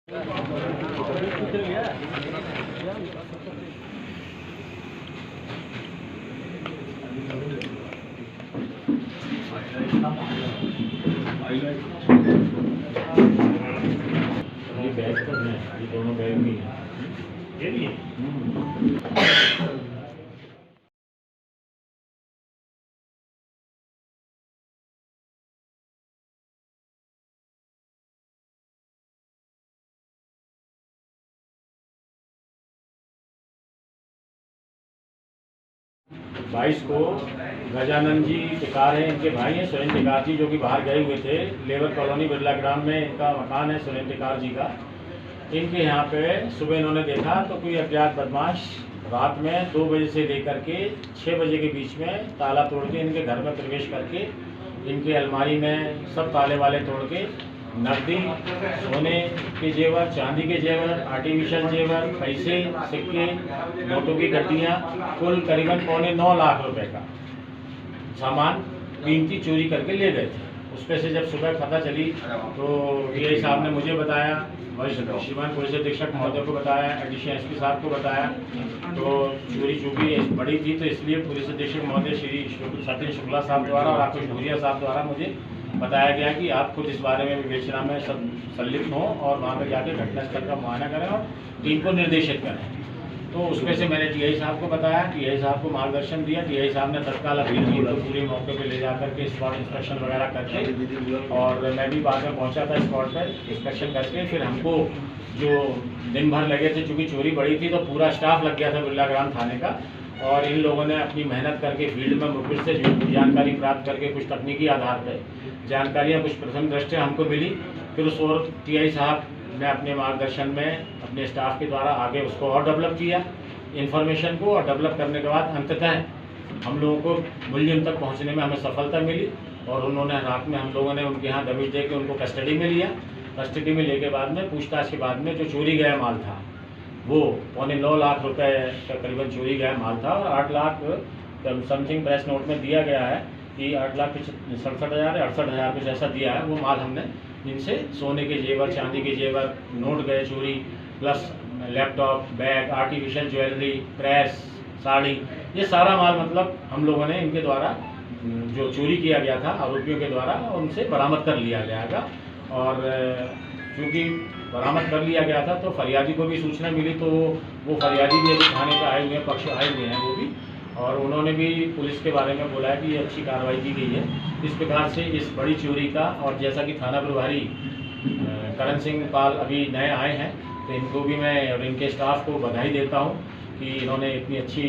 ये बैग तो है, ये दोनों बैग भी हैं। ये भी है। 22 को गजानंद जी टिकार हैं, इनके भाई हैं सुरेंद्र टिकार जी, जो कि बाहर गए हुए थे। लेबर कॉलोनी बिरला ग्राम में इनका मकान है सुरेंद्र टिकार जी का। इनके यहाँ पे सुबह इन्होंने देखा तो कोई अज्ञात बदमाश रात में 2 बजे से लेकर के 6 बजे के बीच में ताला तोड़ के इनके घर में प्रवेश करके इनकी अलमारी में सब ताले वाले तोड़ के नकदी, सोने के जेवर, चांदी के जेवर, आर्टिफिशियल जेवर, पैसे, सिक्के, नोटों की गड्डियाँ, कुल करीबन 9.25 लाख रुपए का सामान कीमती चोरी करके ले गए थे। उसपे से जब सुबह पता चली तो डीआई साहब ने मुझे बताया, वरिष्ठ श्रीमान पुलिस अधीक्षक महोदय को बताया, एडिशनल एसपी साहब को बताया। तो चोरी चूंकि बड़ी थी तो इसलिए पुलिस अधीक्षक महोदय श्री सत्येंद्र शुक्ला साहब द्वारा और राकेश भूरिया साहब द्वारा मुझे बताया गया कि आप खुद इस बारे में विवेचना में सब संलिप्त हों और वहाँ पर जाकर घटनास्थल का मुआयना करें और टीम को निर्देशित करें। तो उसमें से मैंने टीआई साहब को बताया, टीआई साहब को मार्गदर्शन दिया। टीआई साहब ने तत्काल अपील की तो पूरे मौके पे ले जा करके स्पॉट इंस्पेक्शन वगैरह करके, और मैं भी बाद में पहुंचा था स्पॉट पर इंस्पेक्शन करके। फिर हमको जो दिन भर लगे थे, चूँकि चोरी बड़ी थी तो पूरा स्टाफ लग गया था बिरला ग्राम थाने का, और इन लोगों ने अपनी मेहनत करके फील्ड में मुखबिर से जानकारी प्राप्त करके कुछ तकनीकी आधार पर जानकारियाँ कुछ प्रथम दृष्टया हमको मिली। फिर उस और टीआई साहब ने अपने मार्गदर्शन में अपने स्टाफ के द्वारा आगे उसको और डेवलप किया इन्फॉर्मेशन को, और डेवलप करने के बाद अंततः हम लोगों को मुलजिम तक पहुंचने में हमें सफलता मिली। और उन्होंने रात में हम लोगों ने उनके यहाँ दबिश दे के उनको कस्टडी में लिया। कस्टडी में लेके बाद में पूछताछ के बाद में जो चोरी गया माल था वो 9.25 लाख रुपए का करीबन चोरी गया माल था, और 8 लाख समथिंग प्रेस नोट में दिया गया है कि 8,67,000 या 68,000 कुछ ऐसा दिया है। वो माल हमने इनसे सोने के जेवर, चांदी के जेवर, नोट गए चोरी, plus laptop, bag, artificial jewellery, press, sari, ये सारा माल मतलब हम लोगों ने इनके द्वारा जो चोरी किया गया था आरोपियों के द्वारा उनसे बरामद कर लिया गया था। और क्योंकि बरामद कर लिया गया था तो फरियादी को भी सूचना मिली, तो वो फरियादी भी अभी थाने पे आए हुए हैं, पक्ष आए हुए हैं वो भी, और उन्होंने भी पुलिस के बारे में बोला है कि ये अच्छी कार्रवाई की गई है। इस प्रकार से इस बड़ी चोरी का, और जैसा कि थाना प्रभारी करण सिंह पाल अभी नए आए हैं तो इनको भी मैं और इनके स्टाफ को बधाई देता हूं कि इन्होंने इतनी अच्छी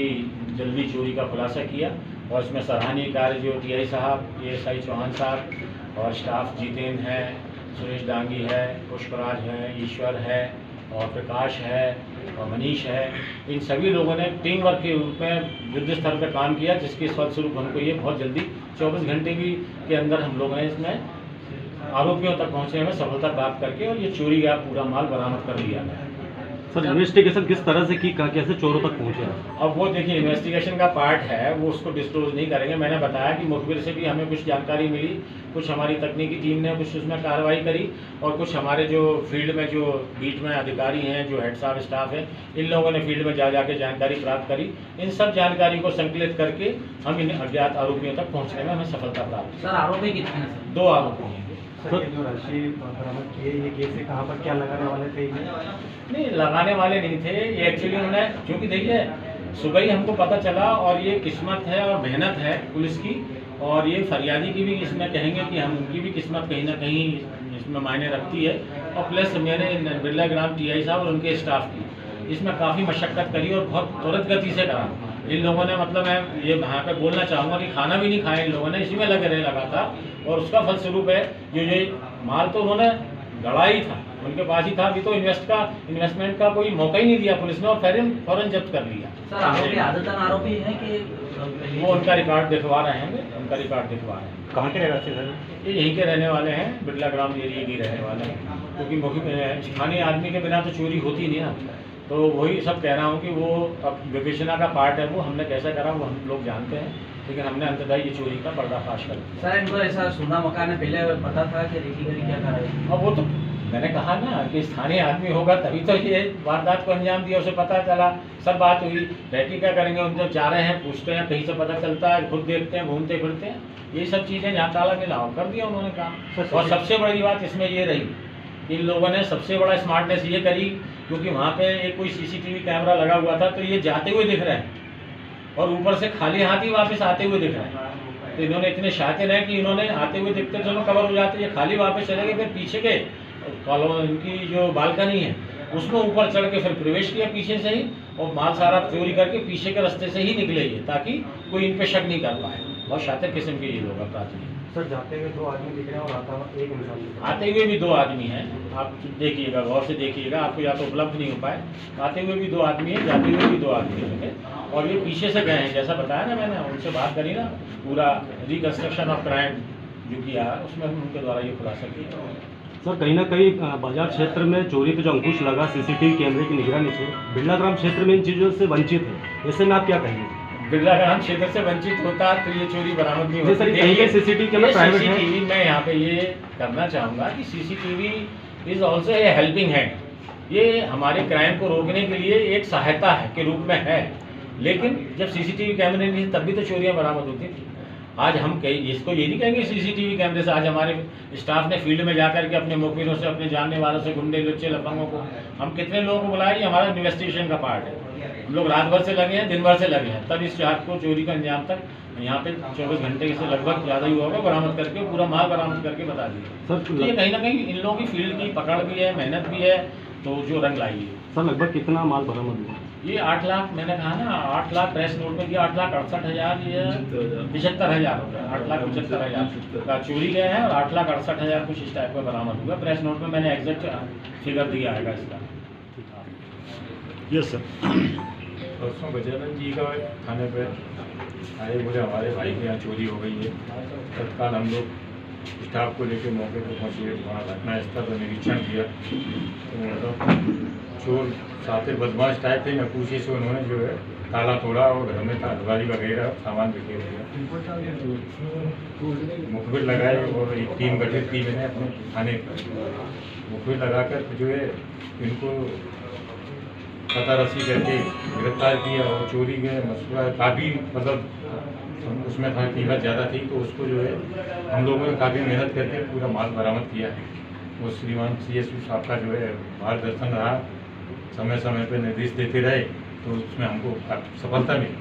जल्दी चोरी का खुलासा किया। और इसमें सराहनीय कार्य जो टीआई साहब, एएसआई चौहान साहब और स्टाफ जितेंद्र है, सुरेश डांगी है, पुष्पराज है, ईश्वर है और प्रकाश है और मनीष है, इन सभी लोगों ने टीम वर्क के रूप में युद्ध स्तर पर काम किया, जिसके फलस्वरूप हमको ये बहुत जल्दी 24 घंटे के अंदर हम लोगों ने इसमें आरोपियों तक पहुंचने में सफलता प्राप्त करके और ये चोरी का पूरा माल बरामद कर लिया गया। सर इन्वेस्टिगेशन किस तरह से की, कैसे चोरों तक पहुंचे? अब वो देखिए इन्वेस्टिगेशन का पार्ट है, वो उसको डिस्क्लोज नहीं करेंगे। मैंने बताया कि मुखबिर से भी हमें कुछ जानकारी मिली, कुछ हमारी तकनीकी टीम ने कुछ उसमें कार्रवाई करी, और कुछ हमारे जो फील्ड में जो बीट में अधिकारी हैं, जो हेड साहब स्टाफ है, इन लोगों ने फील्ड में जाके जानकारी प्राप्त करी। इन सब जानकारी को संकलित करके हम इन अज्ञात आरोपियों तक पहुँचने में हमें सफलता प्राप्त। सर आरोपी कितने हैं? 2 आरोपी हैं। सर जो राशि बरामद की है, ये कैसे, कहाँ पर क्या लगाने वाले थे? नहीं, लगाने वाले नहीं थे ये, एक्चुअली उन्होंने, क्योंकि देखिए सुबह ही हमको पता चला, और ये किस्मत है और मेहनत है पुलिस की, और ये फरियादी की भी इसमें कहेंगे कि हम उनकी भी किस्मत कहीं ना कहीं इसमें मायने रखती है, और प्लस मेरे बिरला ग्राम टीआई साहब और उनके स्टाफ की इसमें काफ़ी मशक्क़त करी और बहुत त्वरित गति से करा। इन लोगों ने, मतलब मैं ये वहाँ पे बोलना चाहूँगा कि खाना भी नहीं खाया इन लोगों ने, इसी में लगे रहे लगातार, और उसका फलस्वरूप है ये माल तो उन्होंने गड़ा ही था, उनके पास ही था। अभी तो इन्वेस्टमेंट का कोई मौका ही नहीं दिया पुलिस ने, और फौरन जब्त कर लिया। सर आरोपी आदतन आरोपी है कि वो उनका रिकॉर्ड दिखवा रहे हैं, उनका रिकॉर्ड दिखवा रहे हैं। कहाँ के रहने वाले? ये यहीं के रहने वाले हैं, बिरला ग्राम एरिया के रहने वाले हैं, क्योंकि स्थानीय आदमी के बिना तो चोरी होती नहीं ना। तो वही सब कह रहा हूँ कि वो अब विवेचना का पार्ट है, वो हमने कैसे करा वो हम लोग जानते हैं, लेकिन हमने अंततः ये चोरी का पर्दाफाश कर दिया। सर इनको ऐसा सोना मकान है, पहले पता था कि रेकी करी क्या करा है? अब वो तो मैंने कहा ना कि स्थानीय आदमी होगा तभी तो ये वारदात को अंजाम दिया, उसे पता चला, सब बात हुई। बैठी क्या करेंगे, उन जो जा रहे हैं पूछते हैं, कहीं से पता चलता है, खुद देखते हैं, घूमते फिरते हैं, ये सब चीज़ें जहाँ ताला मिलाओ कर दिया उन्होंने काम। और सबसे बड़ी बात इसमें ये रही, इन लोगों ने सबसे बड़ा स्मार्टनेस ये करी, क्योंकि वहाँ पे एक कोई CCTV कैमरा लगा हुआ था, तो ये जाते हुए दिख रहे हैं और ऊपर से खाली हाथ ही वापस आते हुए दिख रहे हैं। तो इन्होंने इतने शातिर हैं कि इन्होंने आते हुए दिखते चलो कवर हो जाते, ये खाली वापस चले गए, फिर पीछे के कॉलोनी इनकी जो बालकनी है उसमें ऊपर चढ़ के फिर प्रवेश किया पीछे से ही, और माल सारा चोरी करके पीछे के रास्ते से ही निकले ये, ताकि कोई इन पे शक नहीं कर पाए। बहुत शातिर किस्म के ये लोग अपराधी हैं। सर जाते हुए 2 आदमी दिख रहे हैं और आता हुआ एक इंसान दिख रहा है। आते हुए भी 2 आदमी हैं, आप देखिएगा, गौर से देखिएगा, आपको या तो उपलब्ध नहीं हो पाए। आते हुए भी 2 आदमी हैं, जाते हुए भी 2 आदमी हैं, और ये पीछे से गए हैं, जैसा बताया ना मैंने, उनसे बात करी ना, पूरा रिकंस्ट्रक्शन ऑफ क्राइम जो किया उसमें उनके द्वारा ये खुलासा किया। सर कहीं ना कहीं बाजार क्षेत्र में चोरी पे जो अंकुश लगा CCTV कैमरे की निगरानी से, बिरला ग्राम क्षेत्र में इन चीज़ों से वंचित है, ऐसे में आप क्या कहेंगे? बिरला ग्राम क्षेत्र से वंचित होता तो ये चोरी बरामद नहीं जी सर, होती। कहीं के CCTV कैमरा प्राइवेट है। CCTV मैं यहाँ पे ये करना चाहूँगा कि CCTV is also a helping hand, ये हमारे क्राइम को रोकने के लिए एक सहायता है के रूप में है, लेकिन जब CCTV कैमरे नहीं थे तब भी तो चोरियाँ बरामद होती थी। आज हम कहीं इसको ये नहीं कहेंगे CCTV कैमरे से, आज हमारे स्टाफ ने फील्ड में जाकर के अपने मुखबिरों से, अपने जानने वालों से, गुंडे लुच्चे लफंगों को, हम कितने लोगों को बुलाए, ये हमारा इन्वेस्टिगेशन का पार्ट है। हम लोग रात भर से लगे हैं, दिन भर से लगे हैं, तब इस रात को चोरी का अंजाम तक यहाँ पे 24 घंटे से लगभग ज़्यादा ही होगा, बरामद करके पूरा माल बरामद करके बता दिया। सर तो ये कहीं ना कहीं इन लोगों की फील्ड की पकड़ भी है, मेहनत भी है, तो जो रंग लाई है। सर लगभग कितना माल बरामद हुआ? ये 8 लाख, मैंने कहा ना 8 लाख प्रेस नोट में दिया, 8,68,000, ये 75,000 हो गया, 8,75,000 का चोरी गया है और 8,68,000 कुछ इस टाइप का बरामद हुआ। प्रेस नोट में मैंने एग्जैक्ट फिगर दिया है इसका। Yes sir. परसों गजानन जी का थाने पे आए, बोले हमारे भाई के यहाँ चोरी हो गई है। तत्काल हम लोग स्टाफ को लेकर मौके पर पहुँचे, वहाँ घटना स्थल पर निरीक्षण किया, तो मतलब चोर साथे बदमाश टाइप थे, नकूशी से उन्होंने जो है ताला तोड़ा और घर में अलमारी वगैरह सामान बिखेर दिया। मुखबिर लगाए और एक टीम गठित की मैंने अपने थाने पर, मुखबिर लगाकर जो है इनको पता रसी करके गिरफ्तार किया। और चोरी के मसला काफ़ी मतलब उसमें था, कीमत ज़्यादा थी, तो उसको जो है हम लोगों ने काफ़ी मेहनत करके पूरा माल बरामद किया है। वो श्रीमान CSO साहब का जो है मार्गदर्शन रहा, समय समय पर निर्देश देते रहे, तो उसमें हमको सफलता मिली।